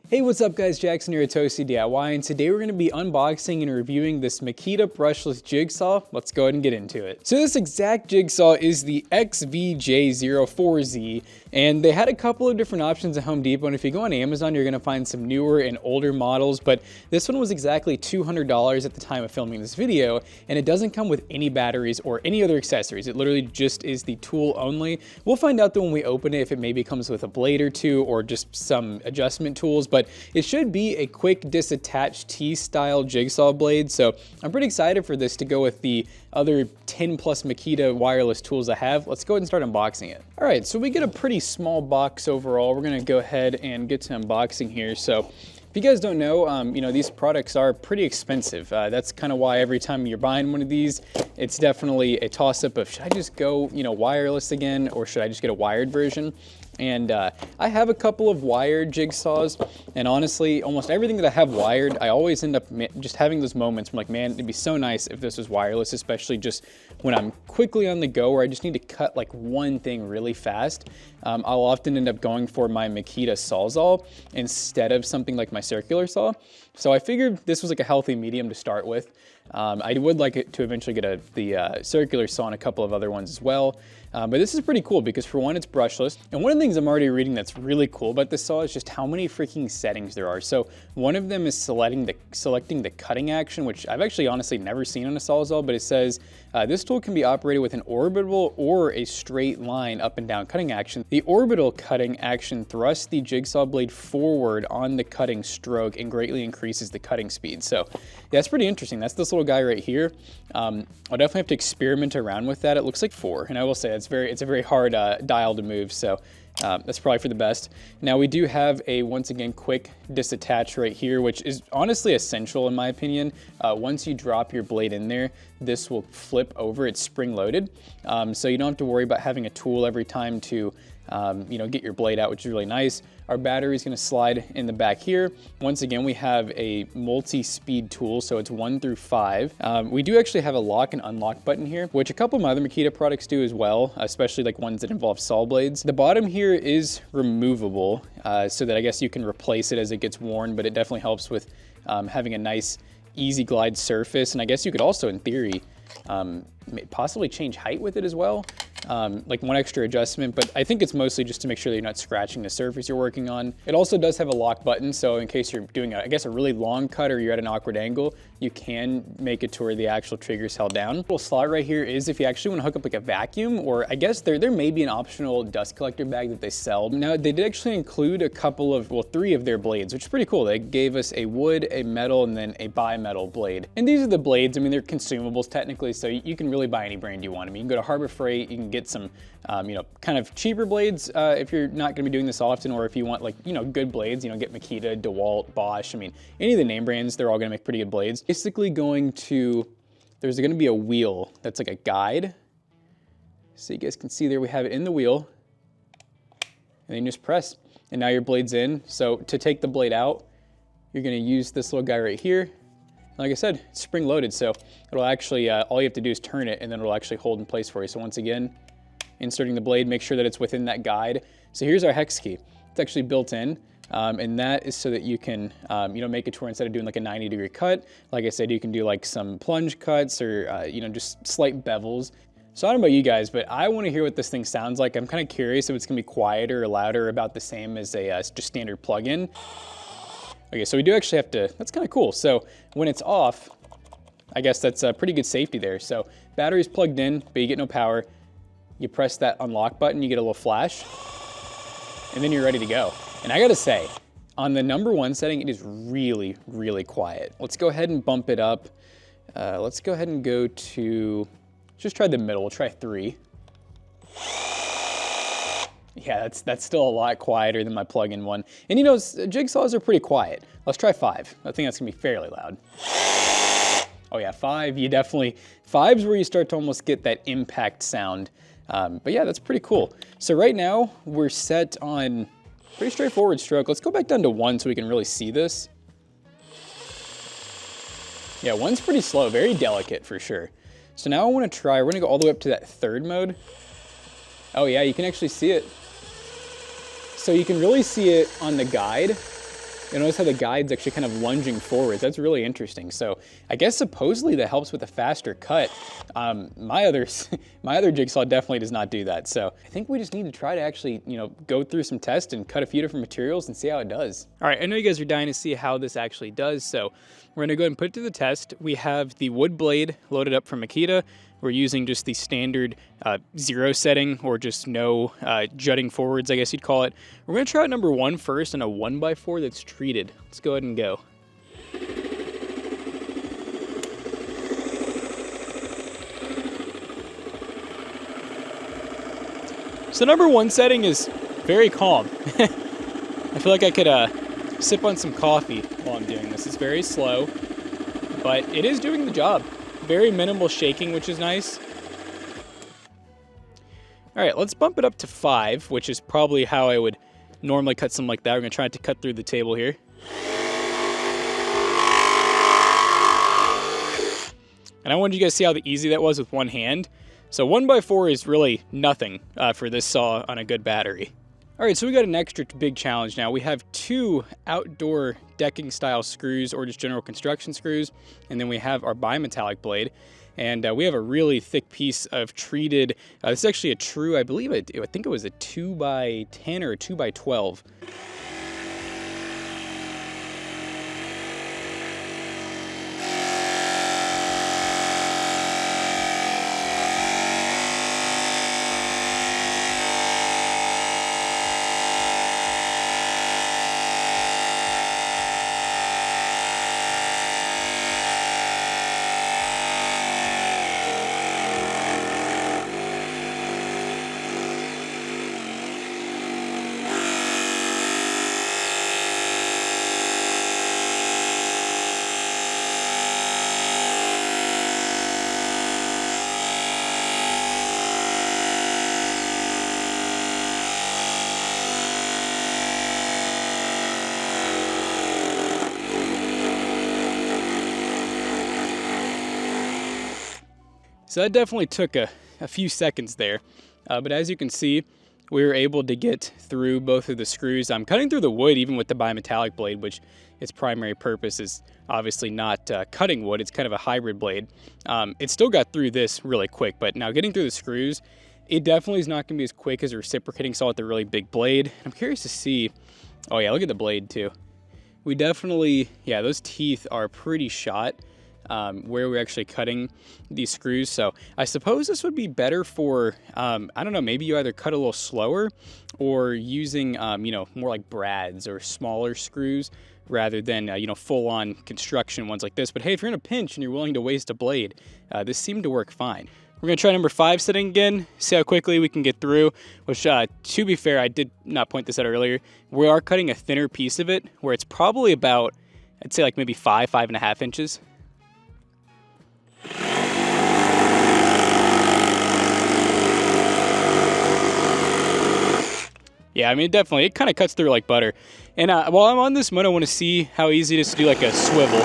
Hey, what's up guys, Jackson here at Toasty DIY, and today we're going to be unboxing and reviewing this Makita Brushless Jig Saw. Let's go ahead and get into it. So this exact jigsaw is the XVJ04Z, and they had a couple of different options at Home Depot, and if you go on Amazon, you're going to find some newer and older models, but this one was exactly $200 at the time of filming this video, and it doesn't come with any batteries or any other accessories. It literally just is the tool only. We'll find out though when we open it if it maybe comes with a blade or two or just some adjustment tools, but it should be a quick disattached T-style jigsaw blade, so I'm pretty excited for this to go with the other 10 plus Makita wireless tools I have. Let's go ahead and start unboxing it. All right, so we get a pretty small box overall. We're gonna go ahead and get to unboxing here. So if you guys don't know, these products are pretty expensive. That's kind of why every time you're buying one of these, it's definitely a toss-up of should I just go, wireless again, or should I just get a wired version? And I have a couple of wired jigsaws, and honestly, almost everything that I have wired, I always end up just having those moments where I'm like, man, it'd be so nice if this was wireless, especially just when I'm quickly on the go or I just need to cut like one thing really fast. I'll often end up going for my Makita Sawzall instead of something like my circular saw. So I figured this was like a healthy medium to start with. I would like it to eventually get the circular saw and a couple of other ones as well. But this is pretty cool because for one, it's brushless. And one of the things I'm already reading that's really cool about this saw is just how many freaking settings there are. So one of them is selecting the cutting action, which I've actually honestly never seen on a Sawzall, but it says this tool can be operated with an orbital or a straight line up and down cutting action. The orbital cutting action thrusts the jigsaw blade forward on the cutting stroke and greatly increases the cutting speed. So yeah, that's pretty interesting. That's this little guy right here. I'll definitely have to experiment around with that. It looks like 4, and I will say it's a very hard dial to move, so that's probably for the best. Now we do have a, once again, quick disattach right here, which is honestly essential in my opinion. Once you drop your blade in there, this will flip over. It's spring loaded, so you don't have to worry about having a tool every time to get your blade out, which is really nice. Our battery is going to slide in the back here. Once again, we have a multi-speed tool, so it's 1 through 5. We do actually have a lock and unlock button here, which a couple of my other Makita products do as well, especially like ones that involve saw blades. The bottom here is removable, so that I guess you can replace it as it gets worn, but it definitely helps with having a nice, easy glide surface. And I guess you could also, in theory, possibly change height with it as well. Like one extra adjustment, but I think it's mostly just to make sure that you're not scratching the surface you're working on. It also does have a lock button, so in case you're doing, I guess, a really long cut or you're at an awkward angle, you can make it to where the actual trigger is held down. Little slot right here is if you actually want to hook up like a vacuum, or I guess there may be an optional dust collector bag that they sell. Now, they did actually include a couple of, well, 3 of their blades, which is pretty cool. They gave us a wood, a metal, and then a bi-metal blade. And these are the blades. I mean, they're consumables technically, so you can really buy any brand you want. I mean, you can go to Harbor Freight, you can get some kind of cheaper blades if you're not going to be doing this often, or if you want like, good blades, get Makita, DeWalt, Bosch. I mean, any of the name brands, they're all going to make pretty good blades. Basically there's going to be a wheel that's like a guide. So you guys can see there we have it in the wheel, and then you just press, and now your blade's in. So to take the blade out, you're going to use this little guy right here. Like I said, it's spring loaded, so it'll actually, all you have to do is turn it, and then it'll actually hold in place for you. So once again, inserting the blade, make sure that it's within that guide. So here's our hex key. It's actually built in, and that is so that you can, make it to where instead of doing like a 90-degree cut, like I said, you can do like some plunge cuts or, just slight bevels. So I don't know about you guys, but I want to hear what this thing sounds like. I'm kind of curious if it's going to be quieter or louder, or about the same as a just standard plug-in. Okay, so we do actually have to, that's kind of cool. So when it's off, I guess that's a pretty good safety there. So battery's plugged in, but you get no power. You press that unlock button, you get a little flash, and then you're ready to go. And I gotta say, on the #1 setting, it is really, really quiet. Let's go ahead and bump it up. Let's go ahead and go to, just try the middle, we'll try 3. Yeah, that's still a lot quieter than my plug-in one. And jigsaws are pretty quiet. Let's try 5. I think that's gonna be fairly loud. Oh yeah, 5, 5's where you start to almost get that impact sound. But yeah, that's pretty cool. So right now, we're set on pretty straightforward stroke. Let's go back down to 1 so we can really see this. Yeah, 1's pretty slow, very delicate for sure. So now I wanna try, we're gonna go all the way up to that 3rd mode. Oh yeah, you can actually see it. So you can really see it on the guide. You notice how the guide's actually kind of lunging forward. That's really interesting. So I guess supposedly that helps with a faster cut. My other jigsaw definitely does not do that. So I think we just need to try to actually, go through some tests and cut a few different materials and see how it does. All right, I know you guys are dying to see how this actually does. So we're gonna go ahead and put it to the test. We have the wood blade loaded up from Makita. We're using just the standard 0 setting, or just no jutting forwards, I guess you'd call it. We're gonna try out number 1 first on a 1x4 that's treated. Let's go ahead and go. So number 1 setting is very calm. I feel like I could sip on some coffee while I'm doing this. It's very slow, but it is doing the job. Very minimal shaking, which is nice. All right, let's bump it up to 5, which is probably how I would normally cut something like that. We're gonna try to cut through the table here. And I wanted you guys to see how easy that was with one hand. So 1x4 is really nothing for this saw on a good battery. All right, so we got an extra big challenge now. We have 2 outdoor decking style screws, or just general construction screws, and then we have our bimetallic blade. And we have a really thick piece of treated, this is actually a true, I think it was a 2x10 or a 2x12. So that definitely took a few seconds there, but as you can see, we were able to get through both of the screws. I'm cutting through the wood even with the bimetallic blade, which its primary purpose is obviously not cutting wood. It's kind of a hybrid blade. It still got through this really quick, but now getting through the screws, it definitely is not going to be as quick as a reciprocating saw with the really big blade. I'm curious to see, oh yeah, look at the blade too. We definitely, yeah, those teeth are pretty shot. Where we're actually cutting these screws. So I suppose this would be better for, I don't know, maybe you either cut a little slower or using, more like brads or smaller screws rather than, full-on construction ones like this. But hey, if you're in a pinch and you're willing to waste a blade, this seemed to work fine. We're gonna try number 5 setting again, see how quickly we can get through, which to be fair, I did not point this out earlier. We are cutting a thinner piece of it where it's probably about, I'd say like maybe 5.5 inches. Yeah, I mean, definitely, it kind of cuts through like butter. And while I'm on this mode, I want to see how easy it is to do like a swivel.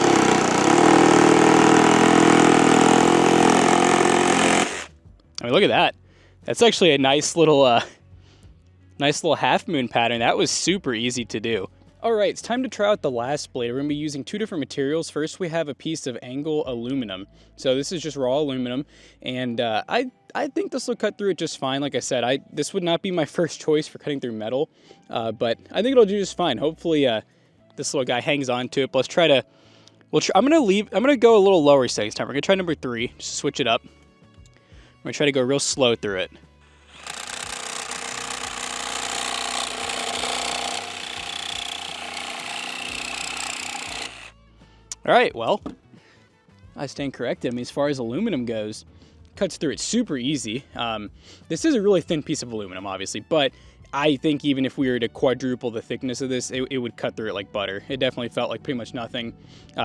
I mean, look at that. That's actually a nice little half moon pattern. That was super easy to do. All right, it's time to try out the last blade. We're gonna be using 2 different materials. First, we have a piece of angle aluminum. So this is just raw aluminum, and I think this will cut through it just fine. Like I said, this would not be my first choice for cutting through metal, but I think it'll do just fine. Hopefully, this little guy hangs on to it. But let's try to. I'm gonna go a little lower this time. We're gonna try number 3, just to switch it up. I'm gonna try to go real slow through it. All right, well, I stand corrected. I mean, as far as aluminum goes, cuts through it super easy. This is a really thin piece of aluminum, obviously, but I think even if we were to quadruple the thickness of this, it would cut through it like butter. It definitely felt like pretty much nothing.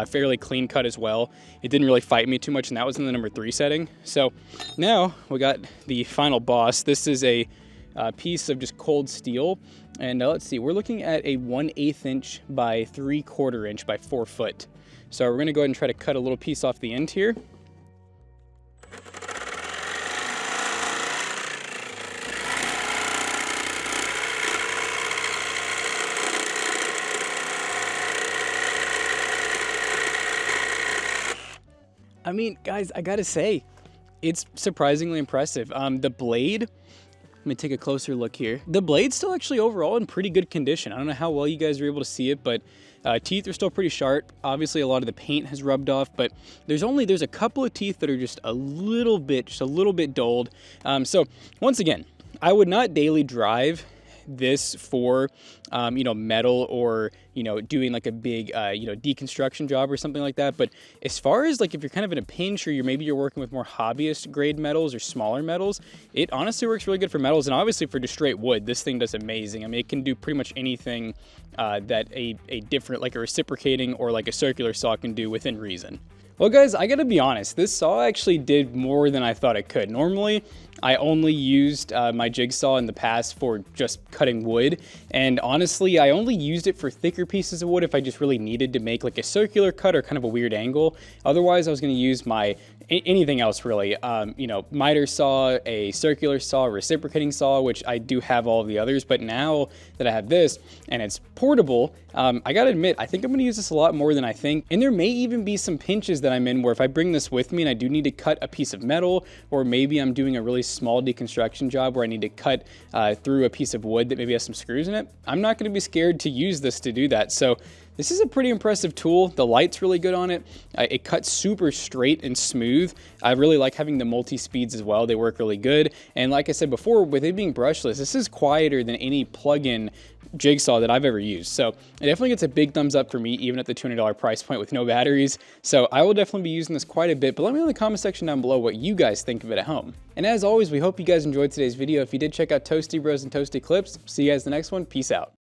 Fairly clean cut as well. It didn't really fight me too much, and that was in the number 3 setting. So now we got the final boss. This is a piece of just cold steel, and let's see, we're looking at a 1/8 inch by 3/4 inch by 4 foot. So we're gonna go ahead and try to cut a little piece off the end here. I mean, guys, I gotta say, it's surprisingly impressive. The blade, let me take a closer look here. The blade's still actually overall in pretty good condition. I don't know how well you guys are able to see it, but teeth are still pretty sharp. Obviously, a lot of the paint has rubbed off, but there's a couple of teeth that are just a little bit dulled. So once again, I would not daily drive this for metal, or doing like a big deconstruction job or something like that. But as far as like if you're kind of in a pinch, or maybe you're working with more hobbyist grade metals or smaller metals, it honestly works really good for metals. And obviously for just straight wood, this thing does amazing. I mean, it can do pretty much anything that a different, like a reciprocating or like a circular saw can do within reason. Well guys, I gotta be honest, this saw actually did more than I thought it could. Normally, I only used my jigsaw in the past for just cutting wood, and honestly, I only used it for thicker pieces of wood if I just really needed to make like a circular cut or kind of a weird angle. Otherwise, I was gonna use my anything else really, miter saw, a circular saw, a reciprocating saw, which I do have all of the others, but now that I have this and it's portable, I gotta admit, I think I'm gonna use this a lot more than I think. And there may even be some pinches that I'm in where if I bring this with me and I do need to cut a piece of metal, or maybe I'm doing a really small deconstruction job where I need to cut through a piece of wood that maybe has some screws in it, I'm not gonna be scared to use this to do that. So this is a pretty impressive tool. The light's really good on it. It cuts super straight and smooth. I really like having the multi-speeds as well. They work really good. And like I said before, with it being brushless, this is quieter than any plug-in jigsaw that I've ever used. So it definitely gets a big thumbs up for me, even at the $200 price point with no batteries. So I will definitely be using this quite a bit, but let me know in the comment section down below what you guys think of it at home. And as always, we hope you guys enjoyed today's video. If you did, check out Toasty Bros and Toasty Clips. See you guys in the next one. Peace out.